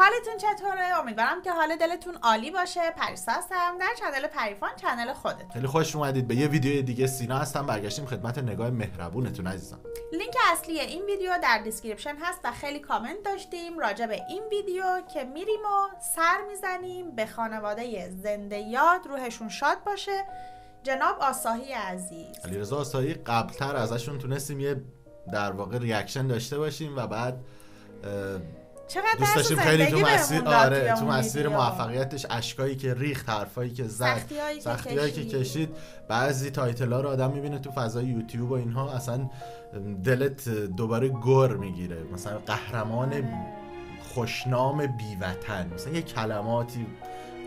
حالتون چطوره؟ امیدوارم که حال دلتون عالی باشه. پریسا هستم در چنل پریفان، چنل خودت. خیلی خوش اومدید به یه ویدیو دیگه. سینا هستم، برگشتیم خدمت نگاه مهربونتون عزیزان. لینک اصلی این ویدیو در دیسکریپشن هست و خیلی کامنت داشتیم راجع به این ویدیو که میریم و سر میزنیم به خانواده زنده یاد، روحشون شاد باشه، جناب آساهی عزیز. علیرضا آساهی قبلتر ازشون تونستیم یه در واقع ریاکشن داشته باشیم و بعد دوست داشتیم خیلی تو مسیر تو مسیر موفقیتش، اشکایی که ریخت، حرفایی که زد، سختیایی که کشید. بعضی تایتلا رو آدم میبینه تو فضای یوتیوب و اینها اصلا دلت دوباره گر میگیره. مثلا قهرمان خوشنام بیوطن، مثلا یه کلماتی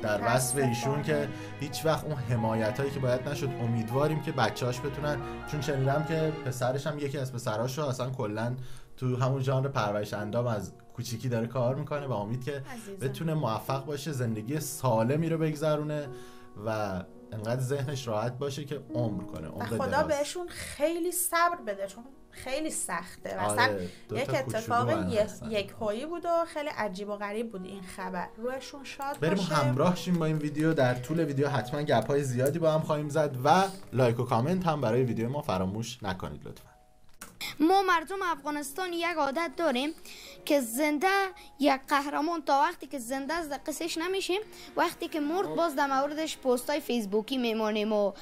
در وصف ایشون که هیچ وقت اون حمایت هایی که باید نشد. امیدواریم که بچه‌هاش بتونن، چون شنیدم که پسرش هم یکی از پسراشو اصلا کلا تو همون ژانر پرورش اندام از کوچیکی داره کار میکنه و امید که بتونه موفق باشه، زندگی سالمی رو بگذرونه و انقدر ذهنش راحت باشه که عمر کنه. و خدا بهشون خیلی صبر بده چون خیلی سخته. مثلا یک اتفاق یک هایی بود و خیلی عجیب و غریب بود این خبر. روحشون شاد بریم باشه. همراه شیم با این ویدیو. در طول ویدیو حتما گپ‌های زیادی با هم خواهیم زد و لایک و کامنت هم برای ویدیو ما فراموش نکنید لطفا. ما مردم افغانستان یک عادت داریم که زنده یک قهرمان تا وقتی که زنده از قصهش نمیشیم، وقتی که مرد باز در موردش پستای فیسبوکی میمونیم و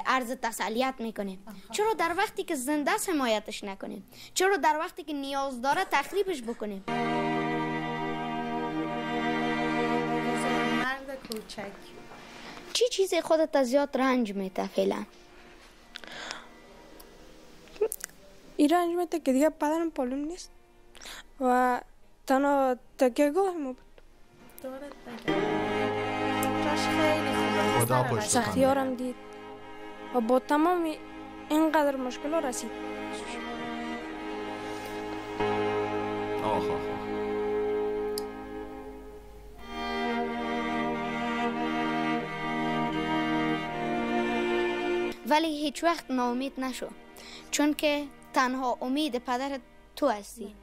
عرض تسلیت میکنیم. چرا در وقتی که زنده است حمایتش نکنیم؟ چرا در وقتی که نیاز داره تخریبش بکنیم؟ مرد کوچک، چی چیزی خودت از زیاد رنج میده فعلا؟ این رنج میده که دیگه بدنم پالون نیست و تنها تکیهگاه ما بود. دورت بگم جاش خیلی خوبه، سختیارم دید و با تمام اینقدر مشکل ها رسید. ولی هیچ وقت ناامید نشو، چون که تنها امید پدرت تو هستی.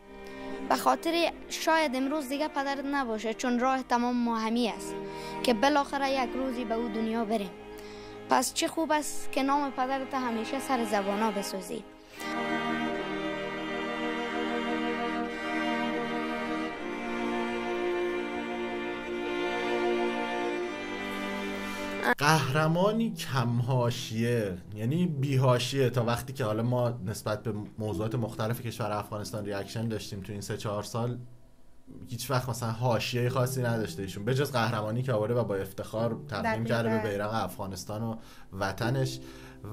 به خاطر شاید امروز دیگه پدرت نباشه، چون راه تمام ما همی است که بالاخره یک روزی به او دنیا بریم. پس چه خوب است که نام پدرت همیشه سر زبانا بسوزی. قهرمانی کم حاشیه، یعنی بی حاشیه، تا وقتی که حالا ما نسبت به موضوعات مختلف کشور افغانستان ریاکشن داشتیم تو این 3-4 سال، هیچ وقت مثلا حاشیه خاصی نداشته ایشون به جز قهرمانی که آورده و با افتخار تقدیم کرده به بیرق افغانستان و وطنش.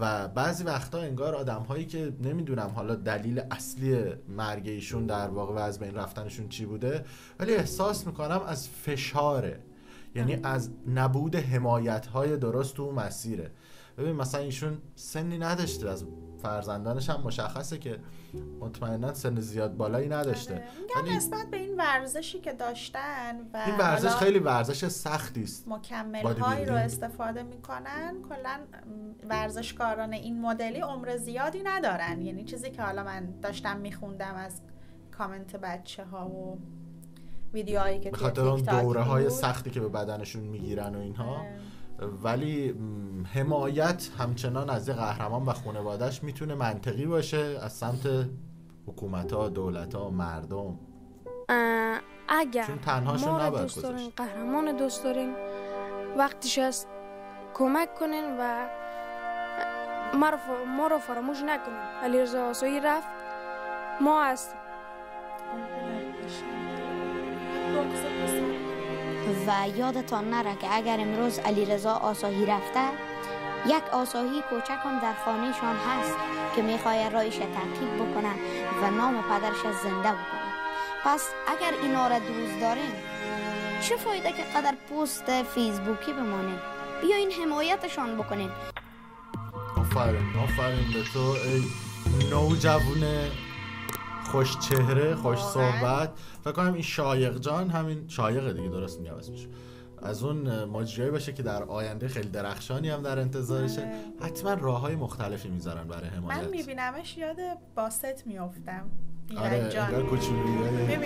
و بعضی وقتا انگار آدم‌هایی که نمیدونم حالا دلیل اصلی مرگ ایشون در واقع و از بین رفتنشون چی بوده، ولی احساس میکنم از فشاره، یعنی از نبود حمایت‌های درست تو مسیره. ببین مثلا ایشون سنی نداشته، از فرزندانش هم مشخصه که مطمئنا سن زیاد بالایی نداشته، ولی نسبت به این ورزشی که داشتن و این ورزش خیلی ورزش سختی است، مکمل‌هایی رو استفاده میکنن. کلا ورزشکاران این مدلی عمر زیادی ندارن. یعنی چیزی که حالا من داشتم میخوندم از کامنت بچه‌ها و ویدیوهایی که به خاطر اون دوره‌های سختی که به بدنشون میگیرن و اینها. ولی حمایت همچنان از قهرمان و خانواده‌اش میتونه منطقی باشه از سمت حکومت‌ها، دولت‌ها، مردم. اگر چون تنهاشون نباید دوست دارین، قهرمان دوست دارین، وقتش است کمک کنین و ما رو فراموش نکنین. علیرضا آساهی رفت، ما هستیم. و یادتان نره که اگر امروز علیرضا آساهی رفته، یک آساهی کوچک هم در خانهشان هست که میخواه رایش تعقیب بکنن و نام پدرش زنده بکنن. پس اگر اینا را دوست دارین، چه فایده که قدر پست فیسبوکی بمانین؟ بیاین حمایتشان بکنین. آفرین به تو ای نوجوان خوش چهره، خوش صحبت. فکر کنم این شایق جان، همین شایقه دیگه، درست میگم اسمش، از اون ماجرایی باشه که در آینده خیلی درخشانی هم در انتظارشه. حتما راههای مختلفی میذارن برای حمایت. من میبینمش یاد باست میافتم.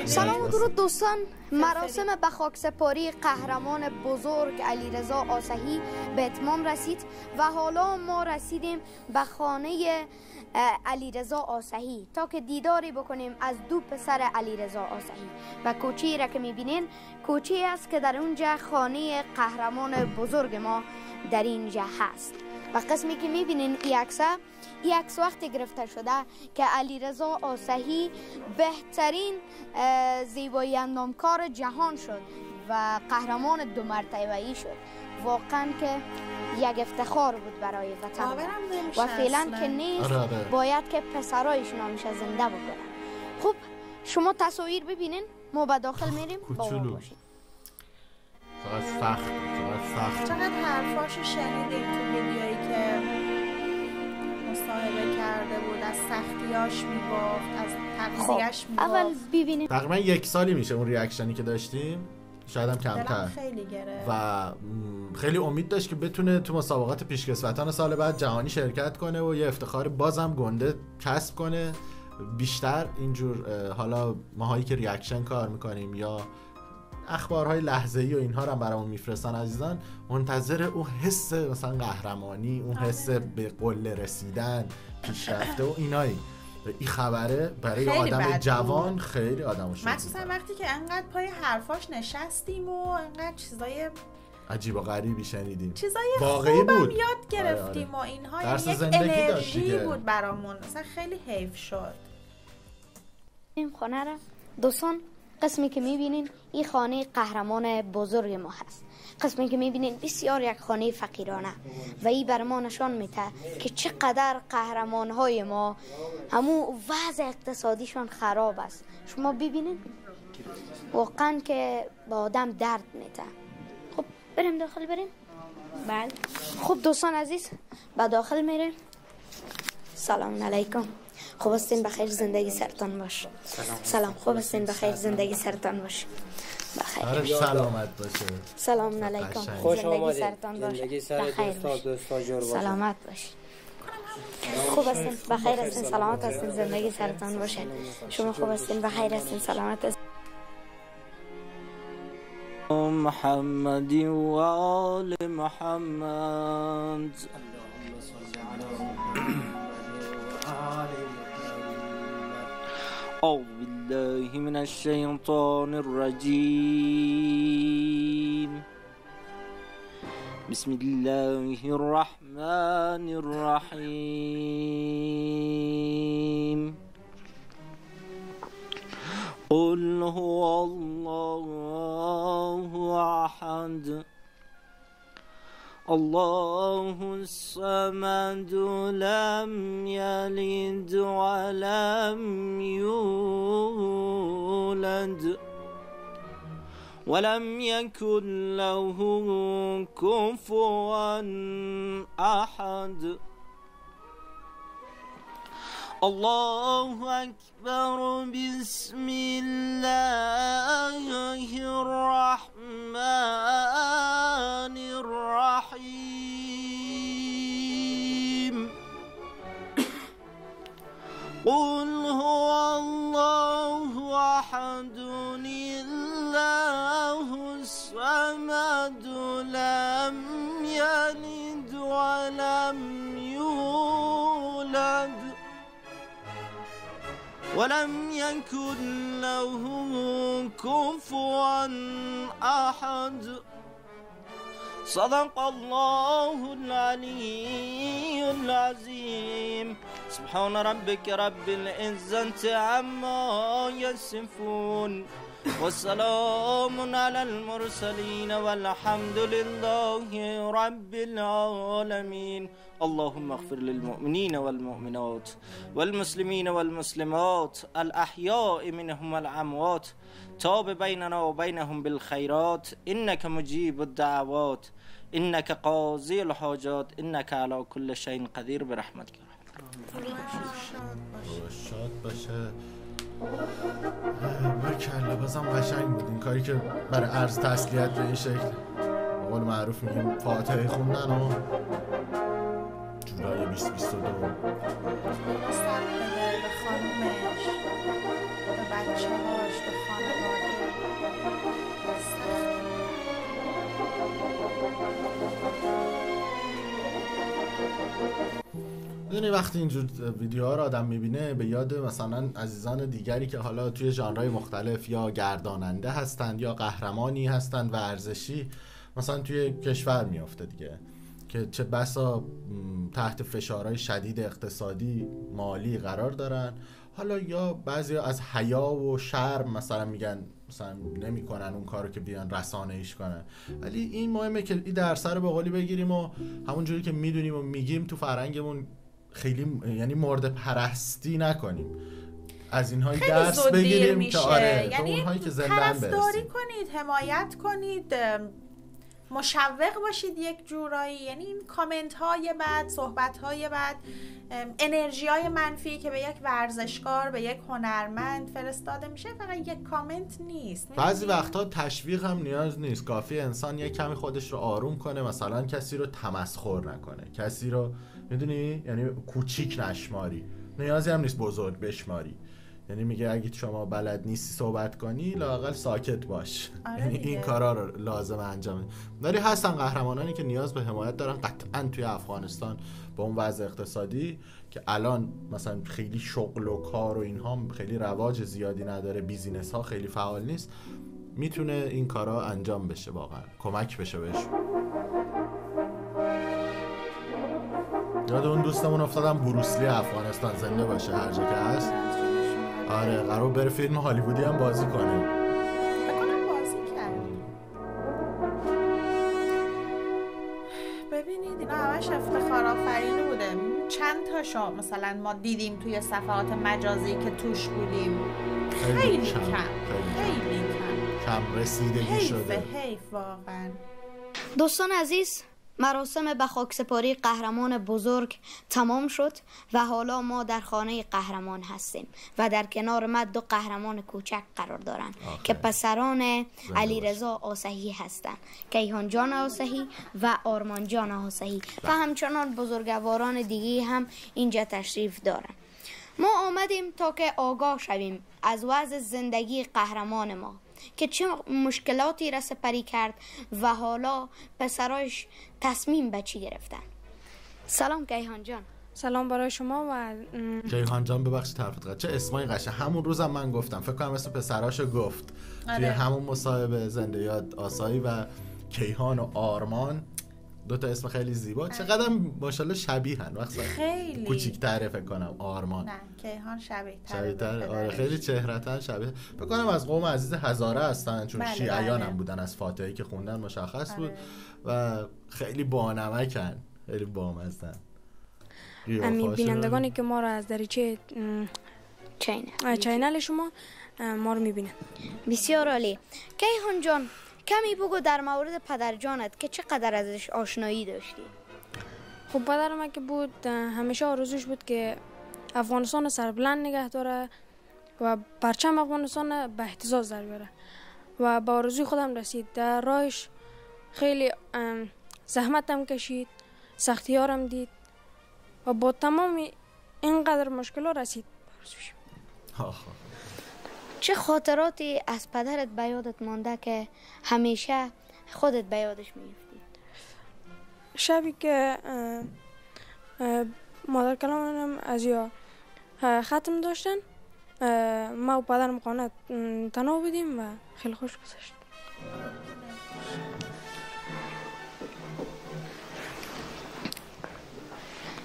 سلام و درود دوستان. مراسم به خاکسپاری قهرمان بزرگ علیرضا آسحی به اتمام رسید و حالا ما رسیدیم به خانه علیرضا آسحی تا که دیداری بکنیم از دو پسر علیرضا آسحی و کوچه‌ای را که می‌بینین کوچه‌ای است که در اونجا خانه قهرمان بزرگ ما در اینجا هست. و قسمی که می‌بینین این عکس وقتی گرفته شده که علیرضا آسحی بهترین زیبایی اندامکار جهان شد و قهرمان 2 مرتبه‌ای شد. واقعا که یک افتخار بود برای وطن و فعلا که نیست باید که پسرایشون همیشه زنده بکنن. خب شما تصاویر ببینین، ما به داخل میریم با ما باشیم. چقدر حرفاشو شنیدیم تو ویدیویی که مصاحبه کرده بود، از سختیاش میگفت، از تقصیرش میگفت. اول ببینیم تقریبا 1 سالی میشه اون ریاکشنی که داشتیم، شاید هم کمتر، خیلی گرفت و خیلی امید داشت که بتونه تو مسابقات پیشکسوتان سال بعد جهانی شرکت کنه و یه افتخار بازم گنده کسب کنه. بیشتر اینجور حالا ماهایی که ریاکشن کار میکنیم یا اخبارهای لحظه‌ای و اینها رو هم برامون میفرستن عزیزان، منتظر اون حس مثلا قهرمانی، اون حس به قله رسیدن، پیشرفته و اینایی. این خبره برای آدم جوان خیلی آدمو شد، مخصوصا وقتی که انقدر پای حرفاش نشستیم و انقدر چیزای عجیب و غریبی شنیدیم، چیزای واقعی خوبم بود، یاد گرفتیم و اینها، درس یک زندگی داشت انرژی بود برامون، مثلا خیلی حیف شد. این خانه را دوستان، قسمی که میبینین این خانه قهرمان بزرگ ما هست. قسمی که میبینین بسیار یک خانه فقیرانه و این بر ما نشان میده که چقدر قهرمانهای ما همون وضع اقتصادیشان خراب است. شما ببینین واقعا که با آدم درد میده. خب بریم داخل بریم. بله خب دوستان عزیز با داخل میریم. سلام علیکم. خوب هستین؟ بخیر، زندگی سرتان باش. سلام. خوب هستین؟ بخیر، زندگی سرتان باش. بخیر، سلامت باشه. سلام علیکم. خوش زندگی سرتان باش. زندگی سر دوستا جور باشه. سلامت باش. خوب هستین؟ بخیر هستین؟ سلامت هستین؟ زندگی سرتان باشه. شما خوب هستین؟ بخیر هستین؟ سلامت هستین؟ محمد و آل محمد. أعوذ بالله من الشيطان الرجيم. بسم الله الرحمن الرحيم. قل هو الله أحد الله الصمد لم يلد ولم يولد ولم يكن له كفوا أحد. الله أكبر. بسم الله الرحمن الرحيم. قل هو الله أحد الله الصمد لم يلد ولم يولد ولم يكن له كفوا أحد. صدق الله العلي العظيم. سبحان ربك رب العزة عما يصفون والسلام على المرسلين والحمد لله رب العالمين. اللهم اغفر للمؤمنين والمؤمنات والمسلمين والمسلمات الأحياء منهم والأموات تاب بيننا وبينهم بالخيرات إنك مجيب الدعوات إنك قاضي الحاجات إنك على كل شيء قدير برحمتك. شاد باشه. برکلا بازم قشنگ بود این کاری که برای عرض تسلیت به این شکل به قول معروف میگیم فاتحه خوندن و جولای 2022 سر بده به خانومش میدونی وقتی اینجور ویدیوها رو آدم میبینه به یاد مثلا عزیزان دیگری که حالا توی ژانرهای مختلف یا گرداننده هستند یا قهرمانی هستند ورزشی مثلا توی کشور میافته دیگه، که چه بسا تحت فشارهای شدید اقتصادی مالی قرار دارن، حالا یا بعضی از حیا و شرم مثلا میگن مثلا نمیکنن اون کارو که بیان رسانه ایش کنن، ولی این مهمه که این درس رو به قولی بگیریم و همون جوری که میدونیم و میگیم تو فرهنگمون خیلی یعنی مورد پرستی نکنیم، از اینهای درس بگیریم که آره یعنی اونهایی که زندن طرفداری کنید، حمایت کنید، مشوق باشید یک جورایی. یعنی این کامنت های بد، صحبت های بد، انرژی های منفی که به یک ورزشکار، به یک هنرمند فرستاده میشه فقط یک کامنت نیست. بعضی وقتا تشویق هم نیاز نیست، کافی انسان یک کمی خودش رو آروم کنه، مثلا کسی رو تمسخر نکنه، کسی رو میدونی یعنی کوچیک نشماری، نیازی هم نیست بزرگ بشماری، یعنی میگه اگه شما بلد نیستی صحبت کنی لااقل ساکت باش. یعنی این کارا رو لازم انجام بده. ولی هستن قهرمانانی که نیاز به حمایت دارن قطعا توی افغانستان با اون وضع اقتصادی که الان مثلا خیلی شغل و کار و اینها خیلی رواج زیادی نداره، بیزینس ها خیلی فعال نیست، میتونه این کارا انجام بشه، واقعا کمک بشه بهش. یاد اون دوستمون افتادم، بروسلی افغانستان زنده باشه هر جا که هست. آره قرار بره فیلم هالیوودی هم بازی کنه. بکنم بازی کرد. ببینید اینا همش افتخار آفرینی بوده. چند تاشو مثلا ما دیدیم توی صفحات مجازی که توش بودیم. خیلی کم رسیدگی شده. حیف واقعا. دوستان عزیز، مراسم به خاکسپاری قهرمان بزرگ تمام شد و حالا ما در خانه قهرمان هستیم و در کنار ما دو قهرمان کوچک قرار دارند که پسران علیرضا آسحی هستند، کیهان جان آسحی و آرمان جان آسحی و همچنان بزرگواران دیگه هم اینجا تشریف دارند. ما آمدیم تا که آگاه شویم از وضع زندگی قهرمان ما که چه مشکلاتی را سپری کرد و حالا پسراش تصمیم به چی گرفتن. سلام کیهان جان. سلام برای شما و کیهان جان. ببخشید حرفت قطع، چه اسمای قشنگ. همون روزم من گفتم، فکر کنم اسم پسراشو گفت توی همون مصاحبه زنده یاد آسایی و کیهان و آرمان، دو تا اسم خیلی زیبا. چقدر ماشاءالله شبیهن، وقتی خیلی کوچیک‌تره فکر کنم آرمان. نه کیهان شبیه‌تره. آره خیلی چهره‌تن شبیه. فکر کنم از قوم عزیز هزاره هستن، چون شیعیان هم بودن، از فاتحه‌ای که خوندن مشخص بود و خیلی بانمکن، خیلی بامزن. همین بینندگانی که ما رو از دریچه چینل شما ما رو میبینن. بسیار عالی. کیهان جان، کمی بگو در مورد پدر جانت که چقدر ازش آشنایی داشتی؟ خب پدر من که بود همیشه آرزوش بود که افغانستان سربلند نگه داره و پرچم افغانستان به اهتزاز در بیاره و به آرزوی خودم رسید. در راهش خیلی زحمت هم کشید، سختی‌ها هم دید و با تمام اینقدر مشکلات رسید. چه خاطراتی از پدرت به یادت مانده که همیشه خودت به یادش میفتی؟ شبی که مادر کلامم از یا ختم داشتن، ما و پدرم خانه تنها بودیم و خیلی خوش گذشت.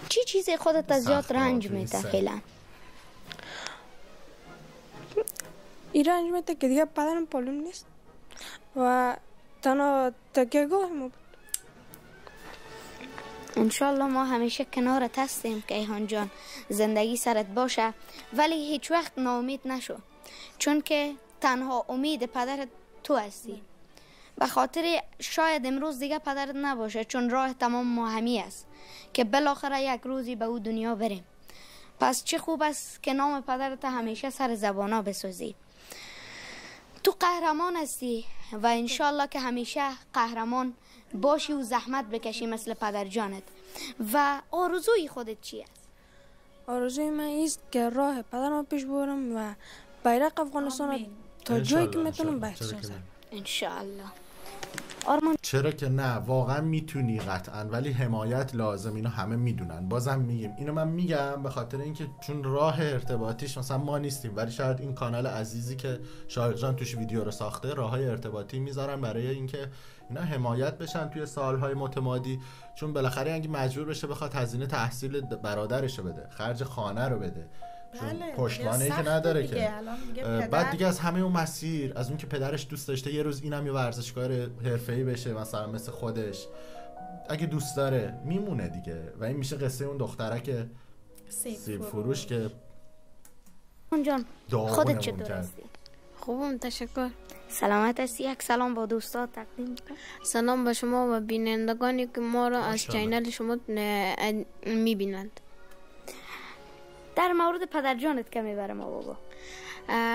چی چیزی خودت از یاد رنج میده فعلا؟ این رنج میده که دیگه پدرم پالون نیست و تنها تکیه‌گاه ما بود. انشالله ما همیشه کنارت هستیم کیهان جان، زندگی سرت باشه ولی هیچ وقت ناامید نشو، چون که تنها امید پدرت تو هستی. به خاطر شاید امروز دیگه پدرت نباشه، چون راه تمام ما همی است که بالاخره یک روزی به او دنیا بریم. پس چه خوب است که نام پدرت همیشه سر زبانا بسازی. تو قهرمان هستی و انشالله که همیشه قهرمان باشی و زحمت بکشی مثل پدر جانت. و آرزوی خودت چی است؟ آرزوی من است که راه پدرم پیش برم و بیرق افغانستان تا جایی که میتونم به احتزاز. انشالله. آرمان چرا که نه، واقعا میتونی قطعا، ولی حمایت لازم، اینو همه میدونن. بازم میگیم، اینو من میگم به خاطر اینکه چون راه ارتباطیش مثلا ما نیستیم، ولی شاید این کانال عزیزی که شایق جان توش ویدیو رو ساخته راههای ارتباطی میذارن برای اینکه اینا حمایت بشن توی سالهای متمادی، چون بالاخره اگه مجبور بشه بخواد هزینه تحصیل برادرشو بده، خرج خانه رو بده، بله، پشتوانه‌ای که نداره که بعد دیگه از همه اون مسیر، از اون که پدرش دوست داشته یه روز اینم یه ورزشکار حرفه‌ای بشه مثلا مثل خودش، اگه دوست داره میمونه دیگه. و این میشه قصه اون دخترک سیب فروش که جان خودت چطور هستی؟ خوبم، تشکر. سلامت هستی؟ یک سلام با دوستات تقدیم کن. سلام به شما و بینندگانی که ما را از چینل شما میبینند. در مورد پدر جانت که میبره ما بابا؟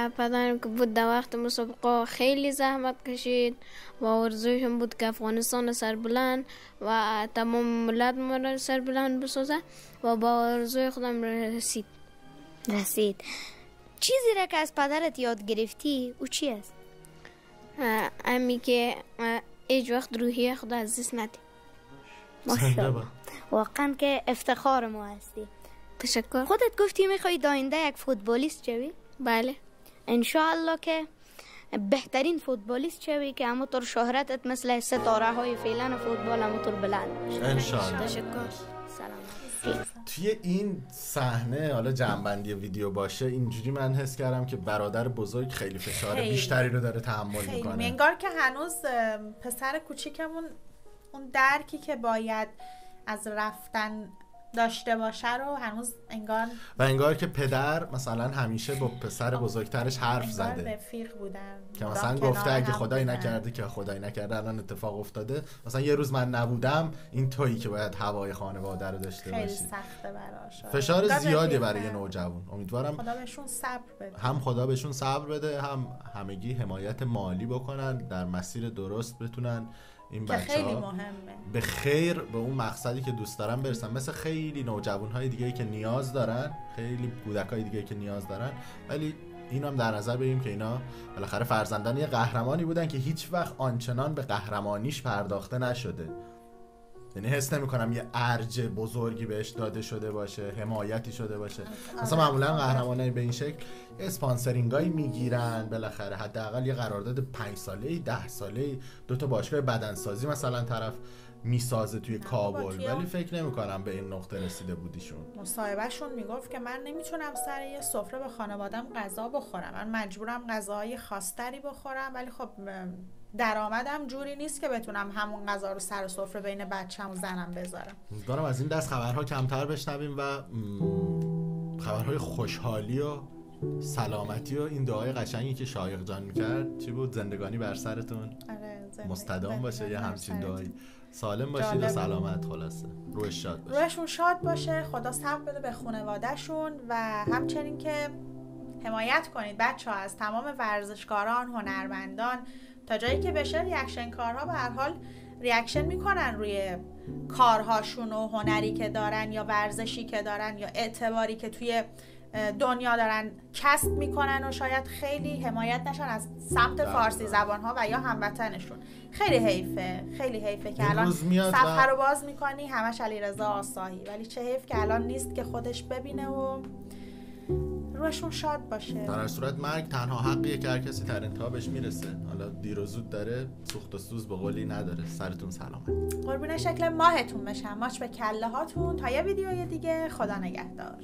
پدرم که بود در وقت مسابقه خیلی زحمت کشید و آرزویشم بود که افغانستان سربلند و تمام ملت ما را سربلند بسازه و با آرزوی خودم رسید. چیزی را که از پدرت یاد گرفتی او چی است؟ امی که هیچ وقت روحیه خدا از دست ندی. ماشاءالله، واقعا که افتخار ما هستی. تشکر. خودت گفتی میخوای داینده یک فوتبالیست شوی؟ بله. انشاءالله که بهترین فوتبالیست شوی که همونطور شهرتت مثل ستاره های فعلا فوتبال همونطور بلند باشه. انشاءالله. تشکر. سلام. توی این صحنه حالا جنبندی ویدیو باشه، اینجوری من حس کردم که برادر بزرگ خیلی فشار بیشتری رو داره تحمل میکنه. انگار که هنوز پسر کوچیکمون اون درکی که باید از رفتن داشته باشه رو هنوز انگار که پدر مثلا همیشه با پسر بزرگترش حرف زده، رفیق بودن که مثلا گفته اگه خدایی نکرده که خدایی نکرده الان اتفاق افتاده، مثلا یه روز من نبودم این تویی که باید هوای خانواده رو داشته باشی. خیلی سخته براش، فشار زیادی برای نوجوان. امیدوارم خدا بهشون صبر بده، هم خدا بهشون صبر بده، هم همگی حمایت مالی بکنن، در مسیر درست بتونن این بچه‌ها به خیر به اون مقصدی که دوست دارن برسن، مثل خیلی نوجوان‌های دیگه‌ای که نیاز دارن، خیلی کودکای دیگه‌ای که نیاز دارن. ولی اینو هم در نظر بگیریم که اینا بالاخره فرزندان یه قهرمانی بودن که هیچ وقت آنچنان به قهرمانیش پرداخته نشده. یعنی حس نمی‌کنم یه ارج بزرگی بهش داده شده باشه، حمایتی شده باشه. مثلا معمولا قهرمانای به این شکل اسپانسرینگای میگیرن، بالاخره حداقل یه قرارداد 5 ساله‌ای 10 ساله‌ای 2 تا باشگاه بدنسازی مثلا طرف میسازه توی کابل، ولی فکر نمی‌کنم به این نقطه رسیده بودیشون. مصاحبهشون میگفت که من نمیتونم سر یه سفره به خانواده‌ام غذا بخورم، من مجبورم غذاهای خاص‌تری بخورم، ولی خب درآمدم جوری نیست که بتونم همون غذا رو سر سفره بین بچه‌م و زنم بذارم. امیدوارم از این دست خبرها کمتر بشنویم و خبرهای خوشحالی و سلامتی و این دعای قشنگی که شایق جان میکرد، چی بود؟ زندگانی بر سرتون مستدام باشه، یه همچین دعایی. سالم باشید و سلامت، خلاصه روحش شاد باشه، روحشون شاد باشه، خدا صبر بده به خانواده‌شون و همچنین که حمایت کنید بچه‌ها از تمام ورزشکاران، هنرمندان، تا جایی که بشه ریاکشن کارها به هر حال ریاکشن میکنن روی کارهاشون و هنری که دارن یا ورزشی که دارن یا اعتباری که توی دنیا دارن کسب میکنن و شاید خیلی حمایت نشن از سمت فارسی زبانها و یا هموطنشون. خیلی حیفه که الان صفحه رو باز میکنی همش علیرضا آساهی، ولی چه حیف که الان نیست که خودش ببینه و روشون شاد باشه. در هر صورت مرگ تنها حقیه که هر کسی در انتها بهش میرسه، حالا دیر و زود داره، سوخت و سوز به قولی نداره. سرتون سلامت، قربون شکل ماهتون بشم، ماچ به کله هاتون. تا یه ویدیوی دیگه، خدا نگهدار.